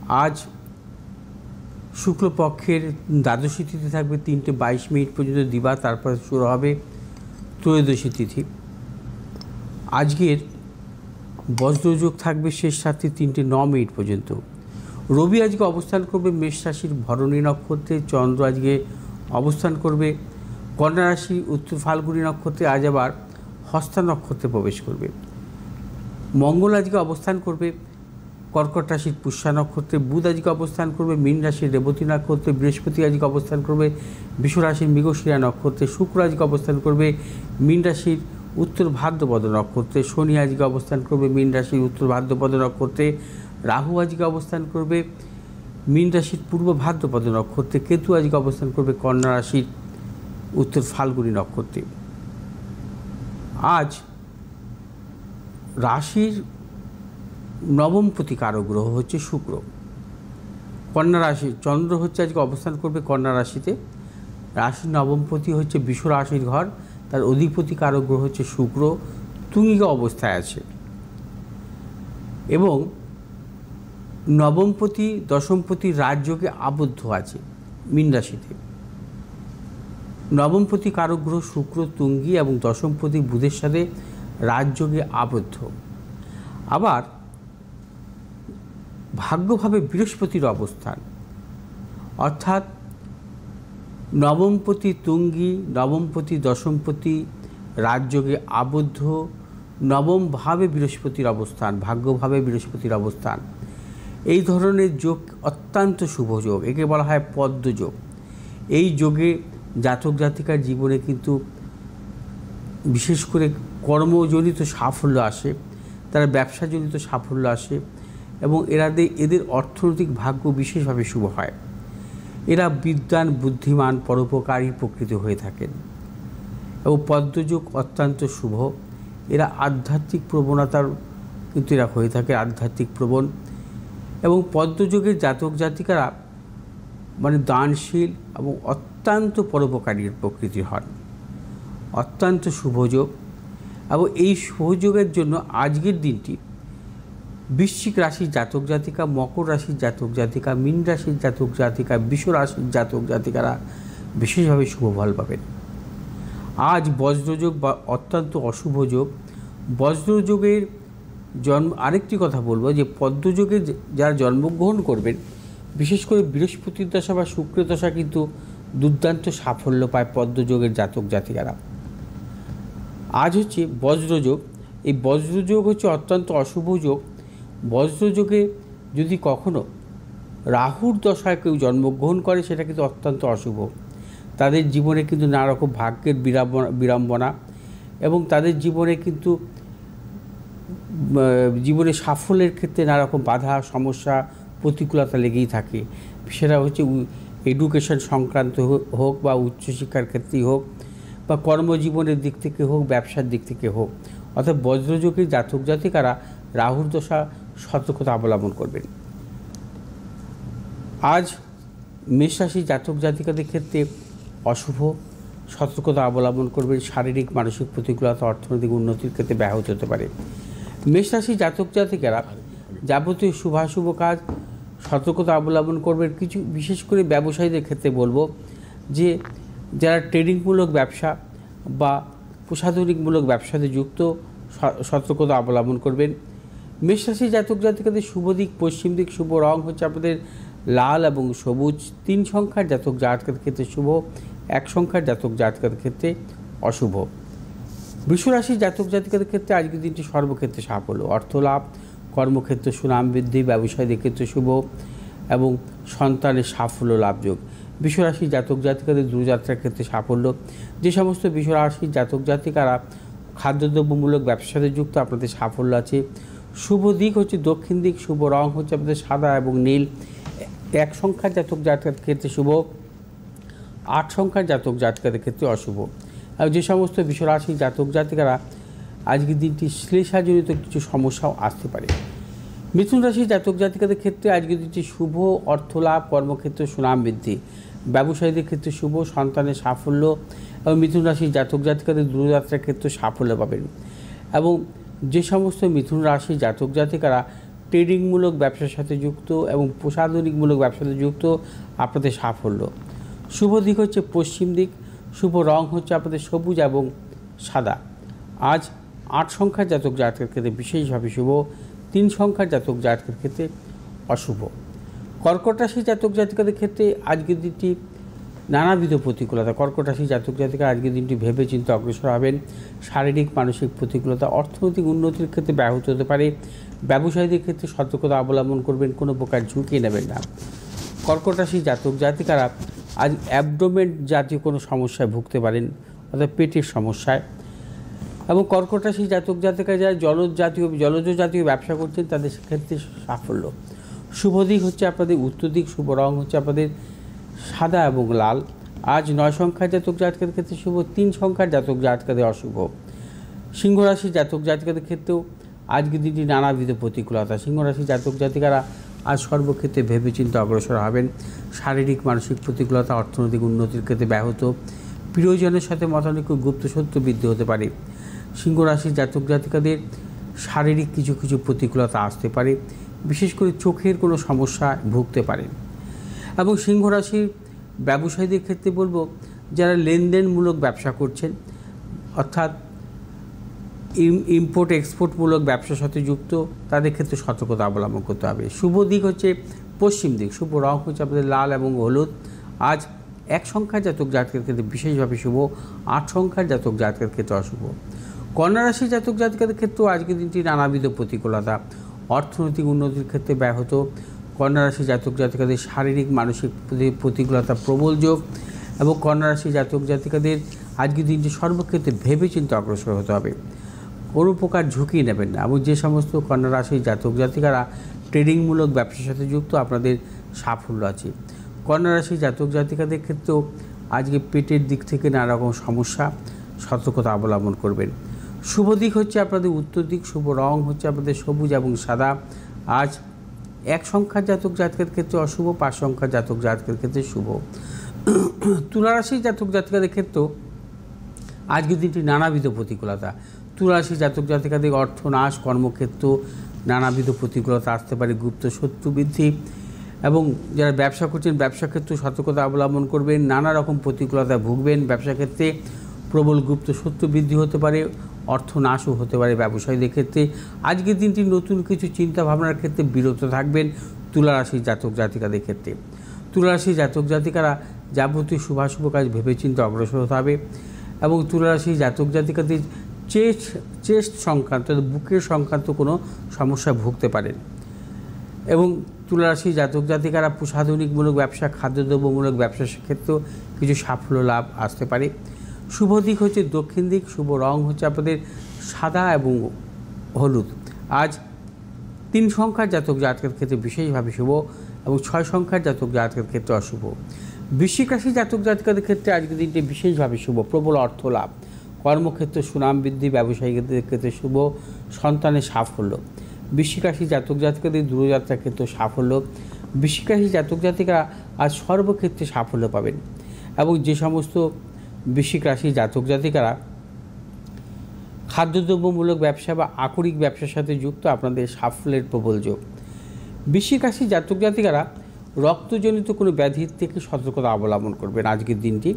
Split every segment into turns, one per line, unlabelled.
আজ শুক্লপক্ষের দ্বাদশী তিথি থাকবে 3:22 পর্যন্ত দিবা, তারপর শুরু হবে ত্রয়োদশী তিথি। আজকের বজ্রযোগ থাকবে শেষ রাত্রি 3:09 পর্যন্ত। রবি আজকে অবস্থান করবে মেষ রাশির ভরণী নক্ষত্রে, চন্দ্র আজকে অবস্থান করবে কন্যা রাশি উত্তর ফাল্গুনী নক্ষত্রে, আজ আবার হস্তা নক্ষত্রে প্রবেশ করবে। মঙ্গল আজকে অবস্থান করবে কর্কট রাশির পুষ্যা নক্ষত্রে, বুধ আজকে অবস্থান করবে মীন রাশির রেবতী নক্ষত্রে, বৃহস্পতি আজকে অবস্থান করবে বৃষ রাশির মৃগশিরা নক্ষত্রে, শুক্র আজকে অবস্থান করবে মীন রাশির উত্তর ভাদ্রপদ নক্ষত্রে, শনি আজকে অবস্থান করবে মীন রাশির উত্তর ভাদ্রপদ নক্ষত্রে, রাহু আজকে অবস্থান করবে মীন রাশির পূর্ব ভাদ্রপদ নক্ষত্রে, কেতু আজকে অবস্থান করবে কন্যা রাশির উত্তর ফাল্গুনী নক্ষত্রে। আজ রাশির নবমপতি কারক গ্রহ হচ্ছে শুক্র। কন্যা রাশি চন্দ্র হচ্ছে আজকে অবস্থান করবে কন্যা রাশিতে। রাশির নবমপতি হচ্ছে বৃষ রাশির ঘর, তার অধিপতি কারক গ্রহ হচ্ছে শুক্র, তুঙ্গিকা অবস্থায় আছে। এবং নবমপতি দশমপতি রাজযোগে আবদ্ধ আছে মীন রাশিতে। নবমপতি কারক গ্রহ শুক্র তুঙ্গি এবং দশমপতি বুধের সাথে রাজযোগে আবদ্ধ। আবার ভাগ্যভাবে বৃহস্পতির অবস্থান, অর্থাৎ নবমপতি তুঙ্গি, নবমপতি দশমপতি রাজযোগে আবদ্ধ, নবমভাবে বৃহস্পতির অবস্থান, ভাগ্যভাবে বৃহস্পতির অবস্থান। এই ধরনের যোগ অত্যন্ত শুভ যোগ, একে বলা হয় পদ্মযোগ। এই যোগে জাতক জাতিকার জীবনে কিন্তু বিশেষ করে কর্মজনিত সাফল্য আসে, তারা ব্যবসাজনিত সাফল্য আসে এবং এদের অর্থনৈতিক ভাগ্য বিশেষভাবে শুভ হয়। এরা বিদ্বান, বুদ্ধিমান, পরোপকারী প্রকৃতি হয়ে থাকেন এবং পদ্মযোগ অত্যন্ত শুভ। এরা আধ্যাত্মিক প্রবণতার কিন্তু এরা হয়ে থাকে, আধ্যাত্মিক প্রবণ। এবং পদ্মযোগের জাতক জাতিকারা মানে দানশীল এবং অত্যন্ত পরোপকারী প্রকৃতির হন, অত্যন্ত শুভযোগ। এবং এই শুভযোগের জন্য আজকের দিনটি বৃশ্চিক রাশির জাতক জাতিকা, মকর রাশির জাতক জাতিকা, মীন রাশির জাতক জাতিকা, বৃষ রাশির জাতক জাতিকারা বিশেষভাবে শুভ ফল পাবেন। আজ বজ্রযোগ বা অত্যন্ত অশুভ যোগ। বজ্রযোগের আরেকটি কথা বলবো যে পদ্মযোগে যারা জন্মগ্রহণ করবেন, বিশেষ করে বৃহস্পতির দশা বা শুক্রের দশা কিন্তু দুর্দান্ত সাফল্য পায় পদ্মযোগের জাতক জাতিকারা। আজ হচ্ছে বজ্রযোগ। এই বজ্রযোগ হচ্ছে অত্যন্ত অশুভ যোগ। বজ্রযোগে যদি কখনো রাহুর দশায় কেউ জন্মগ্রহণ করে, সেটা কিন্তু অত্যন্ত অশুভ। তাদের জীবনে কিন্তু নানা রকম ভাগ্যের বিড়ম্বনা এবং তাদের জীবনে কিন্তু জীবনে সাফল্যের ক্ষেত্রে নানা রকম বাধা, সমস্যা, প্রতিকূলতা লেগেই থাকে। সেটা হচ্ছে এডুকেশন সংক্রান্ত হোক বা উচ্চশিক্ষার ক্ষেত্রেই হোক বা কর্মজীবনের দিক থেকে হোক, ব্যবসার দিক থেকে হোক। অর্থাৎ বজ্রযোগের জাতক জাতিকারা রাহুর দশা সতর্কতা অবলম্বন করবেন। আজ মেষ রাশির জাতক জাতিকাদের ক্ষেত্রে অশুভ, সতর্কতা অবলম্বন করবেন। শারীরিক মানসিক প্রতিকূলতা অর্থনৈতিক উন্নতির ক্ষেত্রে ব্যাহত হতে পারে। মেষ রাশির জাতক জাতিকারা যাবতীয় শুভাশুভ কাজ সতর্কতা অবলম্বন করবেন। কিছু বিশেষ করে ব্যবসায়ীদের ক্ষেত্রে বলবো যে যারা ট্রেডিংমূলক ব্যবসা বা প্রসাধনিকমূলক ব্যবসাতে যুক্ত, সতর্কতা অবলম্বন করবেন। মেষ রাশির জাতক জাতিকাদের শুভ দিক পশ্চিম দিক, শুভ রং হচ্ছে আপনাদের লাল এবং সবুজ। 3 সংখ্যার জাতক জাতকের ক্ষেত্রে শুভ, 1 সংখ্যার জাতক জাতকের ক্ষেত্রে অশুভ। বৃষ রাশির জাতক জাতিকাদের ক্ষেত্রে আজকের দিনটি সর্বক্ষেত্রে সাফল্য, অর্থ লাভ, কর্মক্ষেত্রে সুনাম বৃদ্ধি, ব্যবসায়ীদের ক্ষেত্রে শুভ এবং সন্তানের সাফল্য লাভযোগ। বৃষ রাশির জাতক জাতিকাদের দূরযাত্রার ক্ষেত্রে সাফল্য। যে সমস্ত বৃষ রাশির জাতক জাতিকারা খাদ্যদ্রব্যমূলক ব্যবসার সাথে যুক্ত, আপনাদের সাফল্য আছে। শুভ দিক হচ্ছে দক্ষিণ দিক, শুভ রং হচ্ছে আপনাদের সাদা এবং নীল। 1 সংখ্যার জাতক জাতকের ক্ষেত্রে শুভ, 8 সংখ্যার জাতক জাতিকাদের ক্ষেত্রে অশুভ। আর যে সমস্ত বৃষ রাশির জাতক জাতিকারা আজকের দিনটি শ্লেষাজনিত কিছু সমস্যাও আসতে পারে। মিথুন রাশির জাতক জাতিকাদের ক্ষেত্রে আজকের দিনটি শুভ, অর্থলাভ, কর্মক্ষেত্রে সুনাম বৃদ্ধি, ব্যবসায়ীদের ক্ষেত্রে শুভ, সন্তানের সাফল্য এবং মিথুন রাশির জাতক জাতিকাদের দূরযাত্রার ক্ষেত্রে সাফল্য পাবেন। এবং যে সমস্ত মিথুন রাশির জাতক জাতিকারা ট্রেডিংমূলক ব্যবসার সাথে যুক্ত এবং প্রসাধনিকমূলক ব্যবসার সাথে যুক্ত আপনাদের সাফল্য। শুভ দিক হচ্ছে পশ্চিম দিক, শুভ রং হচ্ছে আপনাদের সবুজ এবং সাদা। আজ 8 সংখ্যার জাতক জাতকের ক্ষেত্রে বিশেষভাবে শুভ, 3 সংখ্যার জাতক জাতকের ক্ষেত্রে অশুভ। কর্কট রাশি জাতক জাতিকাদের ক্ষেত্রে আজকের দিনটি নানাবিধ প্রতিকূলতা। কর্কট রাশি জাতক জাতিকা আজকের দিনটি ভেবে চিন্তে অগ্রসর হবেন। শারীরিক মানসিক প্রতিকূলতা, অর্থনৈতিক উন্নতির ক্ষেত্রে ব্যাহত হতে পারে। ব্যবসায়ীদের ক্ষেত্রে সতর্কতা অবলম্বন করবেন, কোনো প্রকার ঝুঁকি নেবেন না। কর্কট রাশি জাতক জাতিকারা আজ অ্যাবডোমেন জাতীয় কোনো সমস্যায় ভুগতে পারেন, অর্থাৎ পেটের সমস্যায়। এবং কর্কট রাশি জাতক জাতিকারা যারা জলজ জাতীয় ব্যবসা করছেন তাদের ক্ষেত্রে সাফল্য। শুভ দিক হচ্ছে আপনাদের উত্তর দিক, শুভ রং হচ্ছে আপনাদের সাদা এবং লাল। আজ 9 সংখ্যার জাতক জাতকের ক্ষেত্রে শুভ, 3 সংখ্যার জাতক জাতকাদের অশুভ। সিংহ রাশি জাতক জাতিকাদের ক্ষেত্রেও আজকের দিনটি নানাবিধ প্রতিকূলতা। সিংহ রাশি জাতক জাতিকারা আজ সর্বক্ষেত্রে ভেবেচিন্তে অগ্রসর হবেন। শারীরিক মানসিক প্রতিকূলতা, অর্থনৈতিক উন্নতির ক্ষেত্রে ব্যাহত, প্রিয়জনের সাথে মতানৈক্য, গুপ্ত শত্রু বৃদ্ধি হতে পারে। সিংহ রাশির জাতক জাতিকাদের শারীরিক কিছু প্রতিকূলতা আসতে পারে, বিশেষ করে চোখের কোনো সমস্যা ভুগতে পারেন। এবং সিংহ রাশির ব্যবসায়ীদের ক্ষেত্রে বলবো, যারা লেনদেনমূলক ব্যবসা করছেন, অর্থাৎ ইম্পোর্ট এক্সপোর্টমূলক ব্যবসার সাথে যুক্ত, তাদের ক্ষেত্রে সতর্কতা অবলম্বন করতে হবে। শুভ দিক হচ্ছে পশ্চিম দিক, শুভ রং হচ্ছে আপনাদের লাল এবং হলুদ। আজ 1 সংখ্যার জাতক জাতকের ক্ষেত্রে বিশেষভাবে শুভ, 8 সংখ্যার জাতক জাতকের ক্ষেত্রে অশুভ। কন্যা রাশি জাতক জাতিকাদের ক্ষেত্রেও আজকের দিনটি নানাবিধ প্রতিকূলতা, অর্থনৈতিক উন্নতির ক্ষেত্রে ব্যাহত। কন্যা রাশি জাতক জাতিকাদের শারীরিক মানসিক প্রতিকূলতা প্রবল যোগ। এবং কন্যা রাশি জাতক জাতিকাদের আজকের দিনটি সর্বক্ষেত্রে ভেবেচিন্তে অগ্রসর হতে হবে, কোনো প্রকার ঝুঁকি নেবেন না। এবং যে সমস্ত কন্যা রাশির জাতক জাতিকারা ট্রেডিংমূলক ব্যবসার সাথে যুক্ত, আপনাদের সাফল্য আছে। কন্যা রাশির জাতক জাতিকাদের ক্ষেত্রেও আজকে পেটের দিক থেকে নানা রকম সমস্যা, সতর্কতা অবলম্বন করবেন। শুভ দিক হচ্ছে আপনাদের উত্তর দিক, শুভ রং হচ্ছে আপনাদের সবুজ এবং সাদা। আজ 1 সংখ্যার জাতক জাতকের ক্ষেত্রে অশুভ, 5 সংখ্যার জাতক জাতকের ক্ষেত্রে শুভ। তুলা রাশির জাতক জাতিকাদের ক্ষেত্রেও আজকের দিনটি নানাবিধ প্রতিকূলতা। তুলা রাশির জাতক জাতিকাদের অর্থনাশ, কর্মক্ষেত্র নানাবিধ প্রতিকূলতা আসতে পারে, গুপ্ত শত্রু বৃদ্ধি। এবং যারা ব্যবসা করছেন ব্যবসা ক্ষেত্রে সতর্কতা অবলম্বন করবেন, নানা রকম প্রতিকূলতা ভুগবেন। ব্যবসা ক্ষেত্রে প্রবল গুপ্ত শত্রু বৃদ্ধি হতে পারে, অর্থনাশও হতে পারে। ব্যবসায়ীদের ক্ষেত্রে আজকের দিনটি নতুন কিছু চিন্তা ভাবনার ক্ষেত্রে বিরত থাকবেন। তুলা রাশির জাতক জাতিকাদের ক্ষেত্রে তুলা রাশির জাতক জাতিকারা যাবতীয় শুভাশুভ কাজ ভেবেচিন্তে অগ্রসর হতে হবে। এবং তুলা রাশির জাতক জাতিকাদের চেস্ট সংক্রান্ত, বুকের সংক্রান্ত কোনো সমস্যা ভুগতে পারেন। এবং তুলা রাশির জাতক জাতিকারা প্রসাধনিকমূলক ব্যবসা, খাদ্যদ্রব্যমূলক ব্যবসার ক্ষেত্রেও কিছু সাফল্য লাভ আসতে পারে। শুভ দিক হচ্ছে দক্ষিণ দিক, শুভ রং হচ্ছে আপনাদের সাদা এবং হলুদ। আজ 3 সংখ্যার জাতক জাতকের ক্ষেত্রে বিশেষভাবে শুভ এবং 6 সংখ্যার জাতক জাতকের ক্ষেত্রে অশুভ। বৃশ্চিক রাশি জাতক জাতিকাদের ক্ষেত্রে আজকের দিনটি বিশেষভাবে শুভ, প্রবল অর্থ লাভ, কর্মক্ষেত্রে সুনাম বৃদ্ধি, ব্যবসায়ীদের ক্ষেত্রে শুভ, সন্তানের সাফল্য। বৃশ্চিক রাশি জাতক জাতিকাদের দূরযাত্রার ক্ষেত্রে সাফল্য। বৃশ্চিক রাশি জাতক জাতিকারা আজ সর্বক্ষেত্রে সাফল্য পাবেন। এবং যে সমস্ত বৃশ্চিক রাশি জাতক জাতিকারা খাদ্যদ্রব্যমূলক ব্যবসা বা আকরিক ব্যবসার সাথে যুক্ত, আপনাদের সাফল্যের প্রবল যোগ। বৃশ্চিক রাশি জাতক জাতিকারা রক্তজনিত কোনো ব্যাধির থেকে সতর্কতা অবলম্বন করবেন আজকের দিনটি।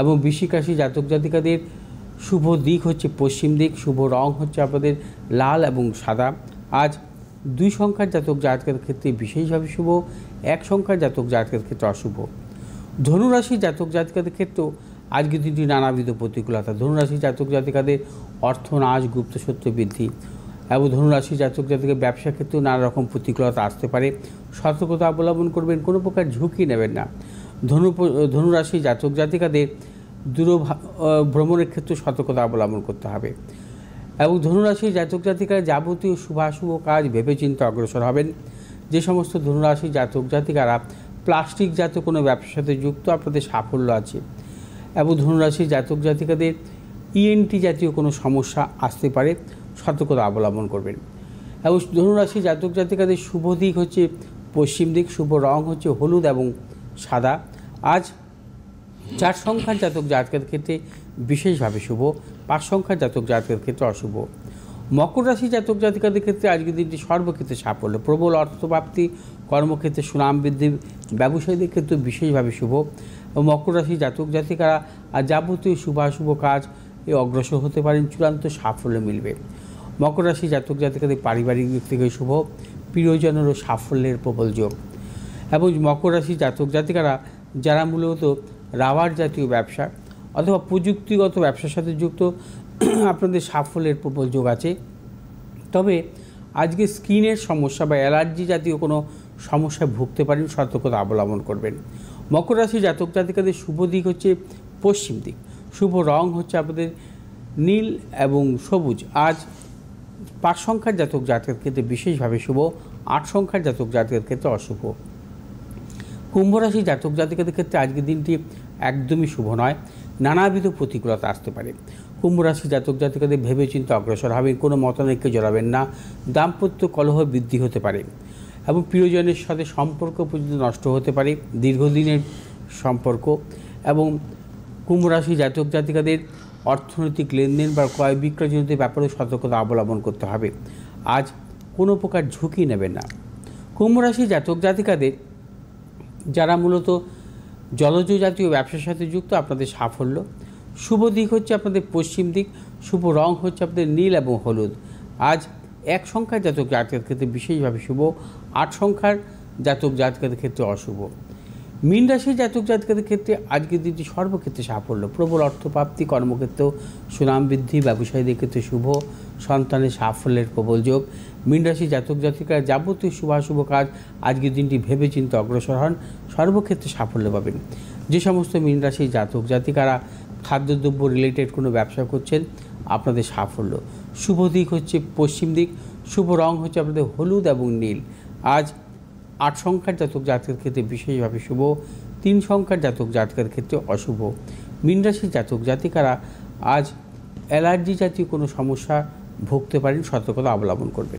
এবং বৃশ্চিক রাশি জাতক জাতিকাদের শুভ দিক হচ্ছে পশ্চিম দিক, শুভ রং হচ্ছে আপনাদের লাল এবং সাদা। আজ 2 সংখ্যার জাতক জাতকের ক্ষেত্রে বিশেষভাবে শুভ, 1 সংখ্যার জাতক জাতকের ক্ষেত্রে অশুভ। ধনুরাশি জাতক জাতিকাদের ক্ষেত্রেও আজকের দিনটি নানাবিধ প্রতিকূলতা। ধনুরাশি জাতক জাতিকাদের অর্থনাশ, গুপ্ত শত্রু বৃদ্ধি। এবং ধনুরাশি জাতক জাতিকের ব্যবসা ক্ষেত্রেও নানা রকম প্রতিকূলতা আসতে পারে, সতর্কতা অবলম্বন করবেন, কোনো প্রকার ঝুঁকি নেবেন না। ধনুরাশি জাতক জাতিকাদের দূর ভ্রমণের ক্ষেত্রে সতর্কতা অবলম্বন করতে হবে। এবং ধনুরাশি জাতক জাতিকারা যাবতীয় শুভাশুভ কাজ ভেবেচিন্তে অগ্রসর হবেন। যে সমস্ত ধনুরাশি জাতক জাতিকারা প্লাস্টিক জাতীয় কোনো ব্যবসার সাথে যুক্ত, আপনাদের সাফল্য আছে। এবং ধনুরাশি জাতক জাতিকাদের ইএনটি জাতীয় কোনো সমস্যা আসতে পারে, সতর্কতা অবলম্বন করবেন। এবং ধনুরাশি জাতক জাতিকাদের শুভ দিক হচ্ছে পশ্চিম দিক, শুভ রং হচ্ছে হলুদ এবং সাদা। আজ 4 সংখ্যার জাতক জাতকের ক্ষেত্রে বিশেষভাবে শুভ, 5 সংখ্যার জাতক জাতকের ক্ষেত্রে অশুভ। মকর রাশি জাতক জাতিকাদের ক্ষেত্রে আজকের দিনটি সর্বক্ষেত্রে সাফল্য, প্রবল অর্থপ্রাপ্তি, কর্মক্ষেত্রে সুনাম বৃদ্ধি, ব্যবসায়ীদের ক্ষেত্রে বিশেষভাবে শুভ। এবং মকর রাশি জাতক জাতিকারা আর যাবতীয় শুভাশুভ কাজ অগ্রসর হতে পারেন, চূড়ান্ত সাফল্য মিলবে। মকর রাশি জাতক জাতিকাদের পারিবারিক দিক থেকে শুভ, প্রিয়জনেরও সাফল্যের প্রবল যোগ। এবং মকর রাশি জাতক জাতিকারা যারা মূলত রাবার জাতীয় ব্যবসা অথবা প্রযুক্তিগত ব্যবসার সাথে যুক্ত, আপনাদের সাফল্যের প্রবল যোগ আছে। তবে আজকে স্কিনের সমস্যা বা অ্যালার্জি জাতীয় কোনো সমস্যায় ভুগতে পারেন, সতর্কতা অবলম্বন করবেন। মকর রাশি জাতক জাতিকাদের শুভ দিক হচ্ছে পশ্চিম দিক, শুভ রং হচ্ছে আপনাদের নীল এবং সবুজ। আজ 5 সংখ্যার জাতক জাতকের ক্ষেত্রে বিশেষভাবে শুভ, 8 সংখ্যার জাতক জাতকের ক্ষেত্রে অশুভ। কুম্ভ রাশি জাতক জাতিকাদের ক্ষেত্রে আজকের দিনটি একদমই শুভ নয়, নানাবিধ প্রতিকূলতা আসতে পারে। কুম্ভ রাশি জাতক জাতিকাদের ভেবেচিন্তে অগ্রসর হবেন, কোনো মতানৈক্যে জড়াবেন না, দাম্পত্য কলহ বৃদ্ধি হতে পারে এবং প্রিয়জনের সাথে সম্পর্ক পর্যন্ত নষ্ট হতে পারে, দীর্ঘদিনের সম্পর্ক। এবং কুম্ভ রাশি জাতক জাতিকাদের অর্থনৈতিক লেনদেন বা ক্রয় বিক্রয়জনিত ব্যাপারে সতর্কতা অবলম্বন করতে হবে। আজ কোনো প্রকার ঝুঁকি নেবেন না। কুম্ভ রাশি জাতক জাতিকাদের যারা মূলত জলজ জাতীয় ব্যবসার সাথে যুক্ত, আপনাদের সাফল্য। শুভ দিক হচ্ছে আপনাদের পশ্চিম দিক, শুভ রং হচ্ছে আপনাদের নীল এবং হলুদ। আজ 1 সংখ্যার জাতক জাতকের ক্ষেত্রে বিশেষভাবে শুভ, 8 সংখ্যার জাতক জাতকের ক্ষেত্রে অশুভ। মীন রাশির জাতক জাতকের ক্ষেত্রে আজকের দিনটি সর্বক্ষেত্রে সাফল্য, প্রবল অর্থপ্রাপ্তি, কর্মক্ষেত্রেও সুনাম বৃদ্ধি, ব্যবসায়ীদের ক্ষেত্রে শুভ, সন্তানের সাফল্যের প্রবল যোগ। মীন রাশির জাতক জাতিকারা যাবতীয় শুভাশুভ কাজ আজকের দিনটি ভেবেচিন্তে অগ্রসর হন, সর্বক্ষেত্রে সাফল্য পাবেন। যে সমস্ত মীন রাশির জাতক জাতিকারা খাদ্যদ্রব্য রিলেটেড কোনো ব্যবসা করছেন, আপনাদের সাফল্য। শুভ দিক হচ্ছে পশ্চিম দিক, শুভ রং হচ্ছে আপনাদের হলুদ এবং নীল। আজ 8 সংখ্যার জাতক জাতকের ক্ষেত্রে বিশেষভাবে শুভ, 3 সংখ্যার জাতক জাতকের ক্ষেত্রে অশুভ। মীন রাশির জাতক জাতিকারা আজ অ্যালার্জি জাতীয় কোনো সমস্যা ভুগতে পারেন, সতর্কতা অবলম্বন করবেন।